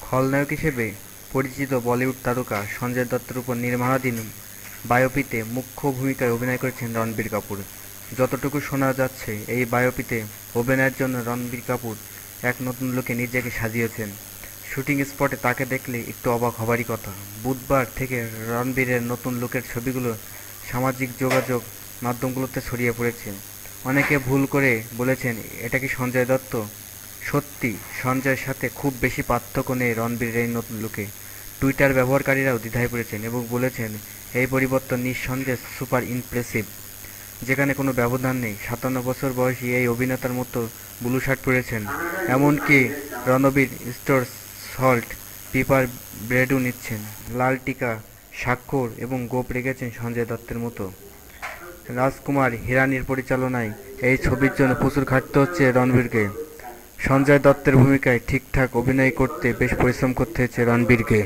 খলনায়ক হিসেবে পরিচিত বলিউড তারকা সঞ্জয় দত্তের উপর নির্মাণাধীন বায়োপিতে মুখ্য ভূমিকায় অভিনয় করেছেন রণবীর কাপুর। যতটুকু শোনা যাচ্ছে, এই বায়োপিতে অভিনয়ের জন্য রণবীর কাপুর এক নতুন লুকে নিজেকে সাজিয়েছেন। শুটিং স্পটে তাকে দেখলে একটু অবাক হবারই কথা। বুধবার থেকে রণবীরের নতুন লুকের ছবিগুলো সামাজিক যোগাযোগ মাধ্যমগুলোতে ছড়িয়ে পড়েছে। অনেকে ভুল করে বলেছেন, এটা কি সঞ্জয় দত্ত? সত্যি, সঞ্জয়ের সাথে খুব বেশি পার্থক্য নেই রণবীরের এই নতুন লুকে। টুইটার ব্যবহারকারীরাও দ্বিধায় পড়েছেন এবং বলেছেন, এই পরিবর্তন নিঃসন্দেহে সুপার ইমপ্রেসিভ। যেখানে কোনো ব্যবধান নেই, 57 বছর বয়সী এই অভিনেতার মতো ব্লু শার্ট পরেছেন। এমনকি রণবীর স্টোর সল্ট পেপার ব্রেডও নিচ্ছেন। লাল টিকা, স্বাক্ষর এবং গোঁফ রেখেছেন সঞ্জয় দত্তের মতো। রাজকুমার হিরানির পরিচালনায় এই ছবির জন্য প্রচুর খাটতে হচ্ছে রণবীরকে। সঞ্জয় দত্তের ভূমিকায় ঠিকঠাক অভিনয় করতে বেশ পরিশ্রম করতে হয়েছে রণবীরকে।